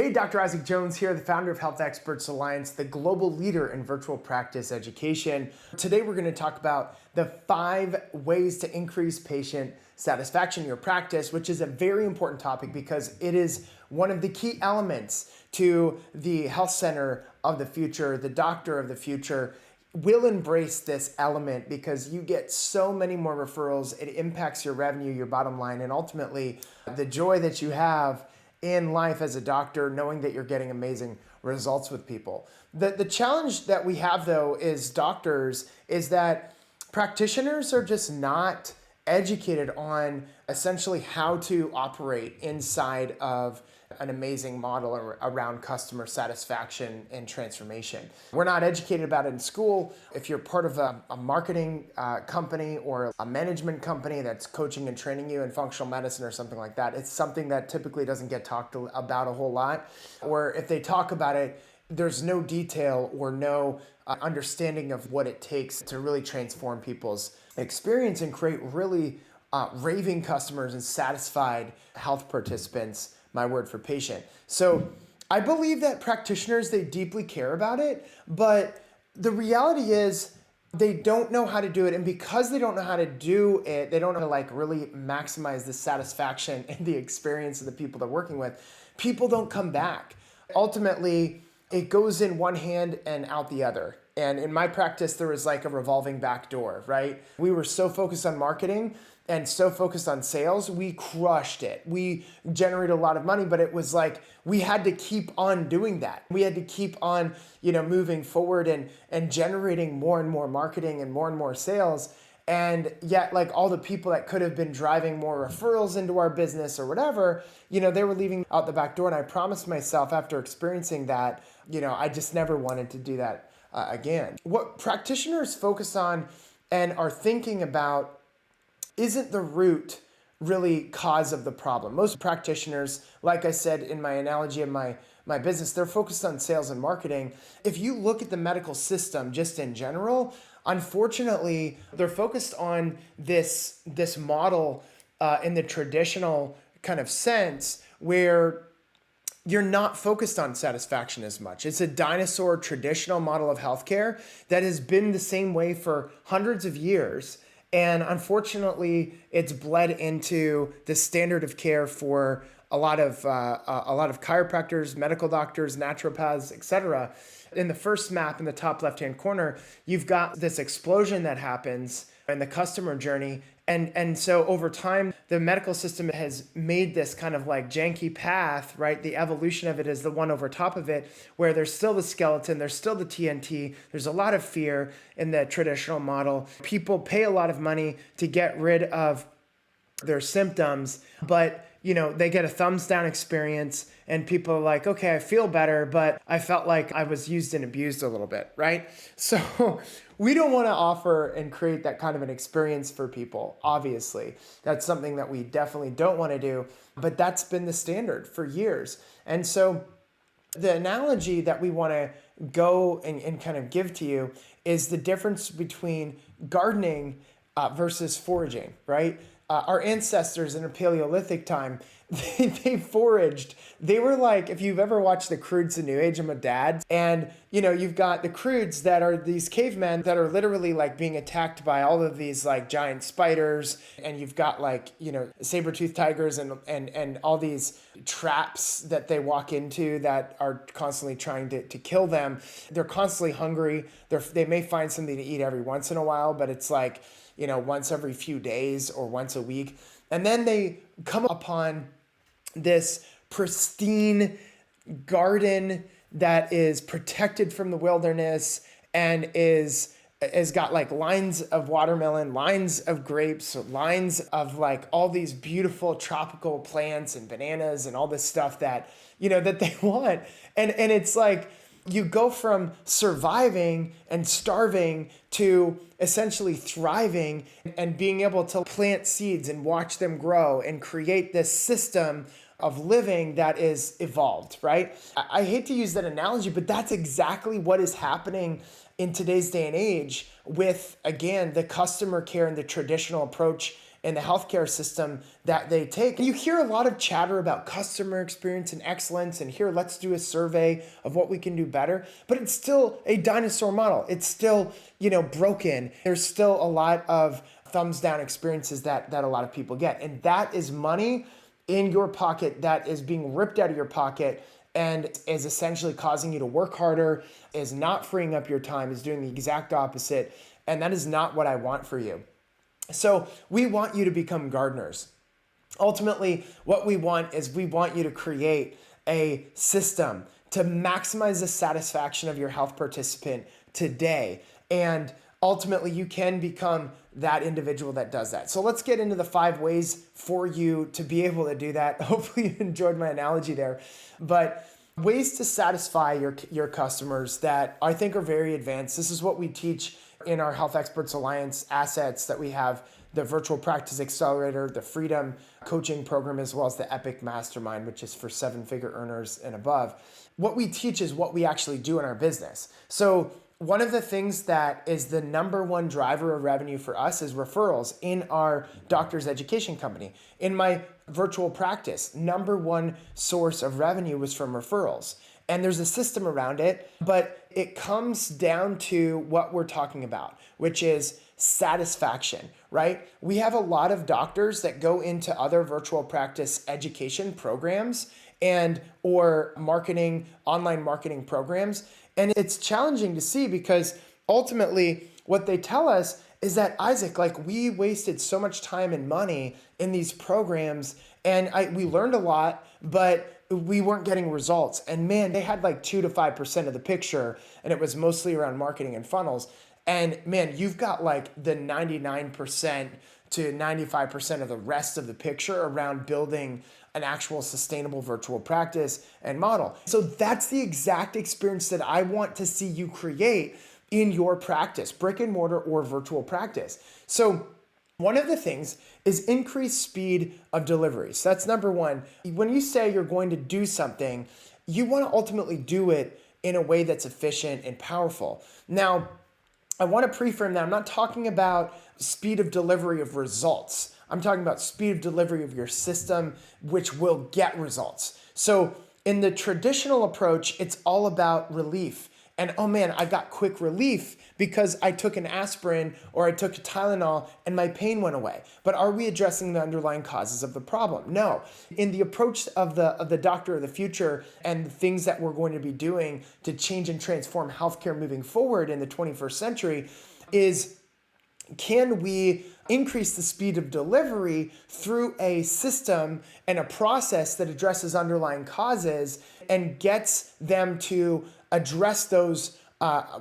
Hey, Dr. Isaac Jones here, the founder of Health Experts Alliance, the global leader in virtual practice education. Today, we're going to talk about the 5 ways to increase patient satisfaction in your practice, which is a very important topic because it is one of the key elements to the health center of the future. The doctor of the future will embrace this element because you get so many more referrals. It impacts your revenue, your bottom line, and ultimately the joy that you have in life as a doctor, knowing that you're getting amazing results with people. The challenge that we have though is doctors is that practitioners are just not educated on essentially how to operate inside of an amazing model around customer satisfaction and transformation. We're not educated about it in school. If you're part of a marketing company or a management company that's coaching and training you in functional medicine or something like that, it's something that typically doesn't get talked about a whole lot. Or if they talk about it, there's no detail or no understanding of what it takes to really transform people's experience and create really raving customers and satisfied health participants. My word for patient. So I believe that practitioners, they deeply care about it, but the reality is they don't know how to do it. And because they don't know how to do it, they don't know how to really maximize the satisfaction and the experience of the people they're working with. People don't come back. Ultimately, it goes in one hand and out the other. And in my practice, there was like a revolving back door, right? We were so focused on marketing and so focused on sales, we crushed it. We generated a lot of money, but it was like we had to keep on doing that. We had to keep on, moving forward and generating more and more marketing and more sales. And yet, all the people that could have been driving more referrals into our business or whatever, they were leaving out the back door. And I promised myself after experiencing that, I just never wanted to do that again. What practitioners focus on and are thinking about isn't the root really cause of the problem. Most practitioners, like I said in my analogy of my business, they're focused on sales and marketing. If you look at the medical system just in general, unfortunately, they're focused on this model in the traditional kind of sense where you're not focused on satisfaction as much. It's a dinosaur traditional model of healthcare that has been the same way for hundreds of years. And unfortunately, it's bled into the standard of care for a lot of chiropractors, medical doctors, naturopaths, etc. In the first map in the top left-hand corner, you've got this explosion that happens in the customer journey. And so over time, the medical system has made this kind of janky path, right? The evolution of it is the one over top of it, where there's still the skeleton, there's still the TNT, there's a lot of fear in the traditional model. People pay a lot of money to get rid of their symptoms, but they get a thumbs down experience and people are like, okay, I feel better, but I felt like I was used and abused a little bit, right? So we don't want to offer and create that kind of an experience for people, obviously. That's something that we definitely don't want to do, but that's been the standard for years. And so the analogy that we want to go and kind of give to you is the difference between gardening versus foraging, right? Our ancestors in a Paleolithic time, they foraged. They were like, if you've ever watched the Croods in New Age, I'm a dad, and you've got the Croods that are these cavemen that are literally being attacked by all of these giant spiders, and you've got saber-toothed tigers and all these traps that they walk into that are constantly trying to kill them. They're constantly hungry. They may find something to eat every once in a while, but it's once every few days or once a week. And then they come upon this pristine garden that is protected from the wilderness and is got lines of watermelon, lines of grapes, lines of all these beautiful tropical plants and bananas and all this stuff that, that they want. And it's you go from surviving and starving to essentially thriving and being able to plant seeds and watch them grow and create this system of living that is evolved, right? I hate to use that analogy, but that's exactly what is happening in today's day and age with, again, the customer care and the traditional approach in the healthcare system that they take. And you hear a lot of chatter about customer experience and excellence, and here, let's do a survey of what we can do better. But it's still a dinosaur model. It's still, broken. There's still a lot of thumbs down experiences that a lot of people get. And that is money in your pocket that is being ripped out of your pocket and is essentially causing you to work harder, is not freeing up your time, is doing the exact opposite. And that is not what I want for you. So we want you to become gardeners. Ultimately, what we want is we want you to create a system to maximize the satisfaction of your health participant today. And ultimately, you can become that individual that does that. So let's get into the 5 ways for you to be able to do that. Hopefully you enjoyed my analogy there. But ways to satisfy your customers that I think are very advanced. This is what we teach in our Health Experts Alliance assets that we have: the Virtual Practice Accelerator, the Freedom Coaching Program, as well as the Epic Mastermind, which is for 7-figure earners and above. What we teach is what we actually do in our business. So one of the things that is the number one driver of revenue for us is referrals in our doctor's education company. In my virtual practice, number one source of revenue was from referrals. And there's a system around it, but it comes down to what we're talking about, which is satisfaction, right? We have a lot of doctors that go into other virtual practice education programs or online marketing programs. And it's challenging to see because ultimately what they tell us is that, Isaac, we wasted so much time and money in these programs and we learned a lot, but we weren't getting results. And man, they had 2 to 5% of the picture, and it was mostly around marketing and funnels. And man, you've got the 99% to 95% of the rest of the picture around building an actual sustainable virtual practice and model. So that's the exact experience that I want to see you create in your practice, brick and mortar or virtual practice. So one of the things is increased speed of delivery. So that's number one. When you say you're going to do something, you want to ultimately do it in a way that's efficient and powerful. Now, I want to pre-frame that I'm not talking about speed of delivery of results. I'm talking about speed of delivery of your system, which will get results. So in the traditional approach, it's all about relief. And oh man, I got quick relief because I took an aspirin or I took a Tylenol and my pain went away. But are we addressing the underlying causes of the problem? No. In the approach of the doctor of the future and the things that we're going to be doing to change and transform healthcare moving forward in the 21st century is, can we increase the speed of delivery through a system and a process that addresses underlying causes and gets them to address those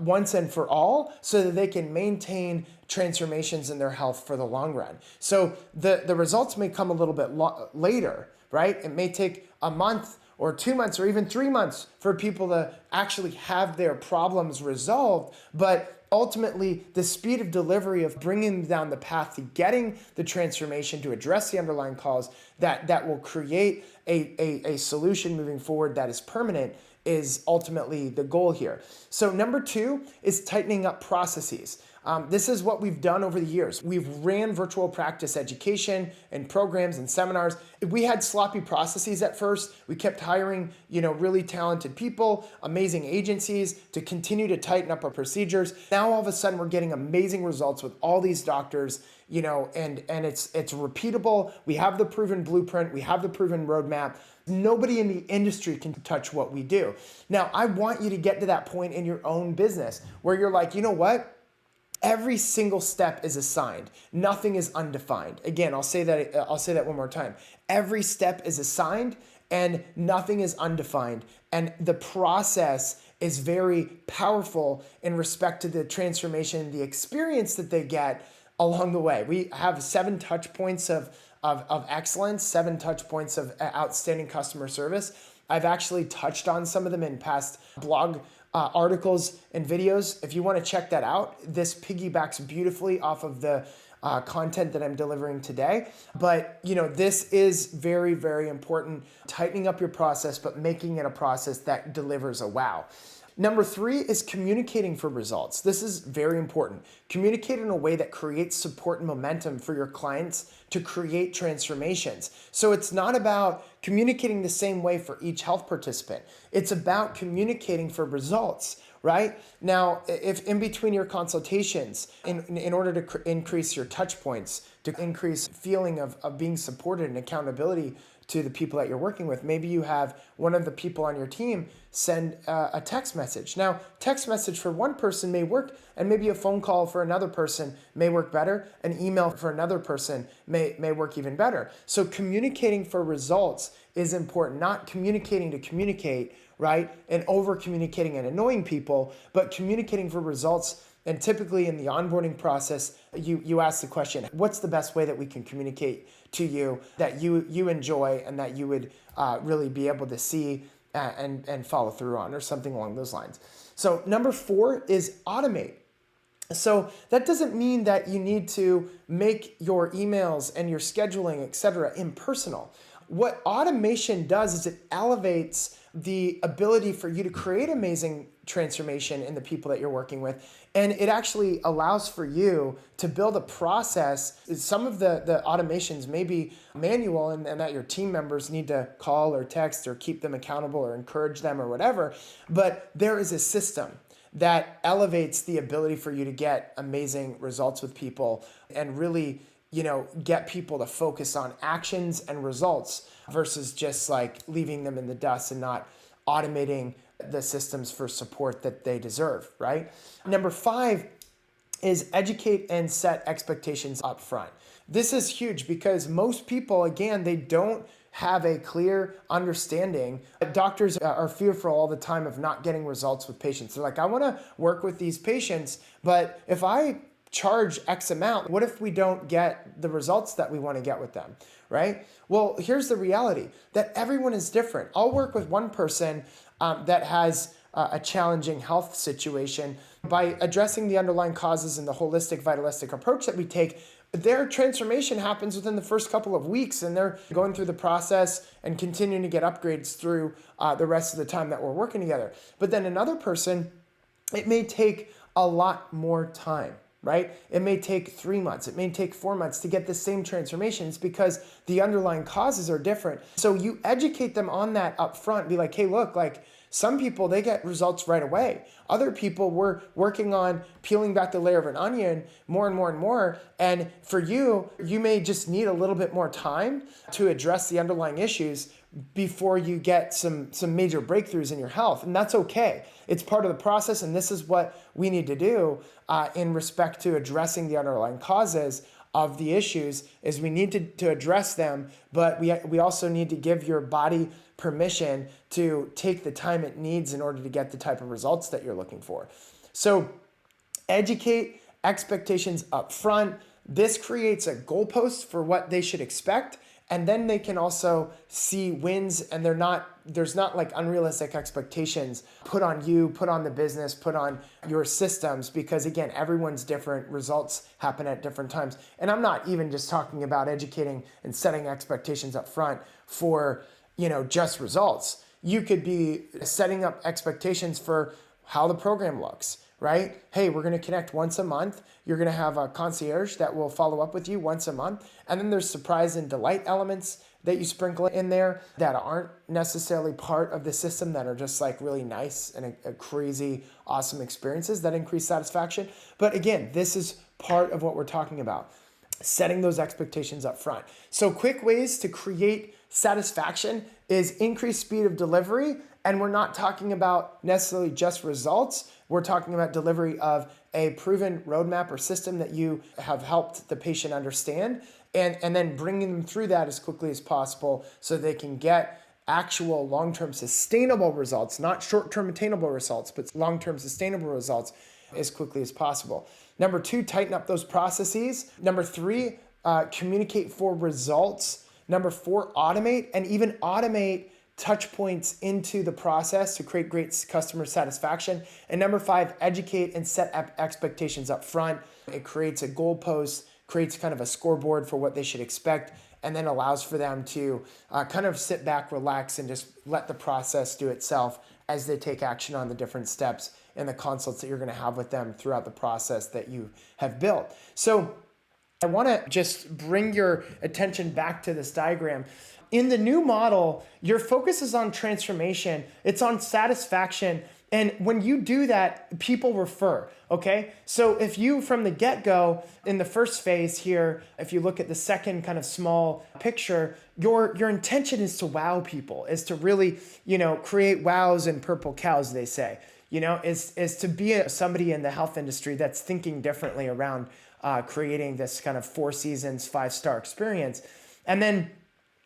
once and for all so that they can maintain transformations in their health for the long run. So the results may come a little bit later, right? It may take a month or 2 months or even 3 months for people to actually have their problems resolved. But ultimately, the speed of delivery of bringing them down the path to getting the transformation to address the underlying cause that will create a solution moving forward that is permanent is ultimately the goal here. So number 2 is tightening up processes. This is what we've done over the years. We've ran virtual practice education and programs and seminars. We had sloppy processes at first. We kept hiring, really talented people, amazing agencies to continue to tighten up our procedures. Now all of a sudden we're getting amazing results with all these doctors, and it's repeatable. We have the proven blueprint. We have the proven roadmap. Nobody in the industry can touch what we do. Now, I want you to get to that point in your own business where you're like, you know what? Every single step is assigned. Nothing is undefined. Again, I'll say that one more time. Every step is assigned and nothing is undefined. And the process is very powerful in respect to the transformation, the experience that they get along the way. We have 7 touch points of excellence, 7 touch points of outstanding customer service. I've actually touched on some of them in past blog articles and videos. If you want to check that out, this piggybacks beautifully off of the content that I'm delivering today. But this is very, very important. Tightening up your process, but making it a process that delivers a wow. Number 3 is communicating for results. This is very important. Communicate in a way that creates support and momentum for your clients to create transformations. So it's not about communicating the same way for each health participant. It's about communicating for results, right? Now, if in between your consultations, in order to increase your touch points, to increase feeling of being supported and accountability to the people that you're working with, maybe you have one of the people on your team send a text message. Now, text message for one person may work, and maybe a phone call for another person may work better. An email for another person may work even better. So communicating for results is important, not communicating to communicate, right? And over communicating and annoying people, but communicating for results. And typically in the onboarding process, you ask the question, what's the best way that we can communicate to you that you enjoy and that you would really be able to see and follow through on, or something along those lines. So number 4 is automate. So that doesn't mean that you need to make your emails and your scheduling, etc., impersonal. What automation does is it elevates the ability for you to create amazing transformation in the people that you're working with. And it actually allows for you to build a process. Some of the automations may be manual and that your team members need to call or text or keep them accountable or encourage them or whatever. But there is a system that elevates the ability for you to get amazing results with people and really, get people to focus on actions and results versus just like leaving them in the dust and not automating the systems for support that they deserve, right? Number 5 is educate and set expectations up front. This is huge because most people, again, they don't have a clear understanding. Doctors are fearful all the time of not getting results with patients. They're like, I want to work with these patients, but if I charge X amount, what if we don't get the results that we want to get with them, right? Well, here's the reality that everyone is different. I'll work with one person that has a challenging health situation. By addressing the underlying causes and the holistic, vitalistic approach that we take, their transformation happens within the first couple of weeks, and they're going through the process and continuing to get upgrades through the rest of the time that we're working together. But then another person, it may take a lot more time, right? It may take 3 months, it may take 4 months to get the same transformations because the underlying causes are different. So you educate them on that up front, be like, hey, look, like some people, they get results right away. Other people, we're working on peeling back the layer of an onion more and more and more. And for you, you may just need a little bit more time to address the underlying issues before you get some major breakthroughs in your health. And that's okay. It's part of the process. And this is what we need to do in respect to addressing the underlying causes of the issues is we need to address them, but we also need to give your body permission to take the time it needs in order to get the type of results that you're looking for. So educate expectations up front. This creates a goalpost for what they should expect. And then they can also see wins, and there's not like unrealistic expectations put on you, put on the business, put on your systems, because again, everyone's different. Results happen at different times. And I'm not even just talking about educating and setting expectations up front for, just results. You could be setting up expectations for how the program looks, right? Hey, we're going to connect once a month. You're going to have a concierge that will follow up with you once a month. And then there's surprise and delight elements that you sprinkle in there that aren't necessarily part of the system, that are just like really nice and a crazy, awesome experiences that increase satisfaction. But again, this is part of what we're talking about, setting those expectations up front. So quick ways to create satisfaction is increased speed of delivery. And we're not talking about necessarily just results. We're talking about delivery of a proven roadmap or system that you have helped the patient understand, and then bringing them through that as quickly as possible so they can get actual long-term sustainable results, not short-term attainable results, but long-term sustainable results as quickly as possible. Number 2, tighten up those processes. Number 3, communicate for results. Number 4, automate, and even automate touch points into the process to create great customer satisfaction. And number 5, educate and set expectations up front. It creates a goalpost, creates kind of a scoreboard for what they should expect, and then allows for them to kind of sit back, relax, and just let the process do itself as they take action on the different steps and the consults that you're going to have with them throughout the process that you have built. So I want to just bring your attention back to this diagram. In the new model, your focus is on transformation. It's on satisfaction. And when you do that, people refer, okay? So if you, from the get-go, in the first phase here, if you look at the second kind of small picture, your intention is to wow people, is to really, create wows and purple cows, they say, is to be somebody in the health industry that's thinking differently around creating this kind of 4 seasons, 5-star experience. And then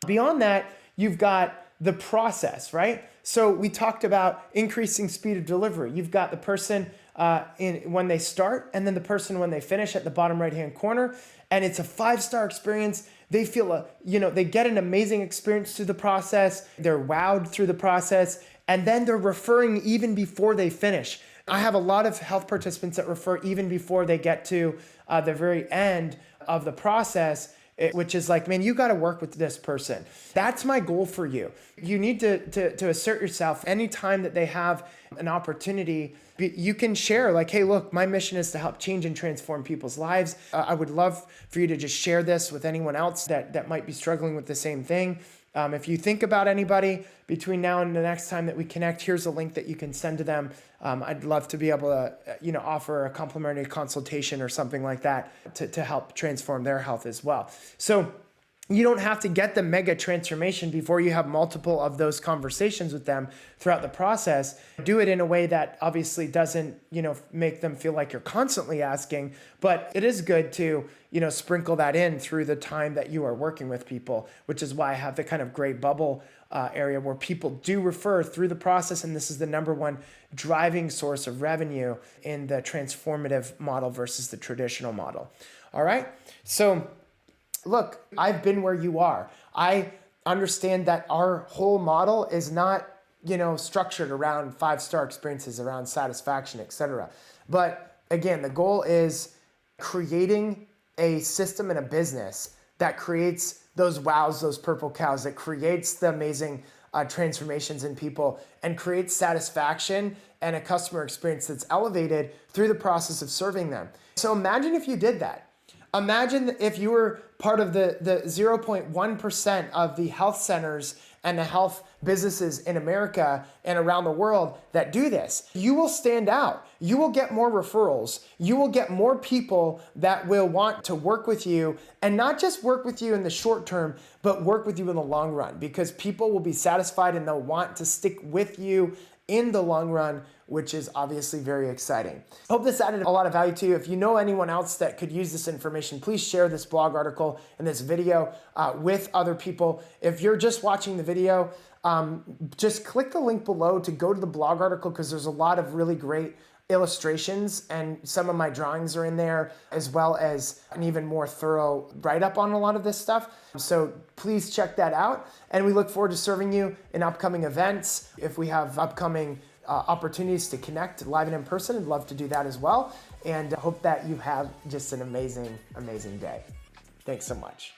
beyond that, you've got the process, right? So we talked about increasing speed of delivery. You've got the person when they start and then the person when they finish at the bottom right-hand corner. And it's a 5-star experience. They feel they get an amazing experience through the process. They're wowed through the process. And then they're referring even before they finish. I have a lot of health participants that refer even before they get to the very end of the process, which is like, man, you got to work with this person. That's my goal for you. You need to assert yourself anytime that they have an opportunity. You can share like, hey, look, my mission is to help change and transform people's lives. I would love for you to just share this with anyone else that might be struggling with the same thing. If you think about anybody between now and the next time that we connect, here's a link that you can send to them. I'd love to be able to, offer a complimentary consultation or something like that to help transform their health as well. So you don't have to get the mega transformation before you have multiple of those conversations with them throughout the process. Do it in a way that obviously doesn't, make them feel like you're constantly asking, but it is good to, sprinkle that in through the time that you are working with people, which is why I have the kind of gray bubble area where people do refer through the process. And this is the number one driving source of revenue in the transformative model versus the traditional model. All right. So look, I've been where you are. I understand that our whole model is not, structured around 5-star experiences, around satisfaction, etc. But again, the goal is creating a system and a business that creates those wows, those purple cows, that creates the amazing transformations in people and creates satisfaction and a customer experience that's elevated through the process of serving them. So imagine if you did that. Imagine if you were part of the 0.1% of the health centers and the health businesses in America and around the world that do this. You will stand out. You will get more referrals. You will get more people that will want to work with you, and not just work with you in the short term, but work with you in the long run, because people will be satisfied and they'll want to stick with you in the long run, which is obviously very exciting. Hope this added a lot of value to you. If you know anyone else that could use this information, please share this blog article and this video with other people. If you're just watching the video, just click the link below to go to the blog article, because there's a lot of really great illustrations and some of my drawings are in there, as well as an even more thorough write-up on a lot of this stuff. So please check that out. And we look forward to serving you in upcoming events. If we have upcoming opportunities to connect live and in person, I'd love to do that as well. And hope that you have just an amazing, amazing day. Thanks so much.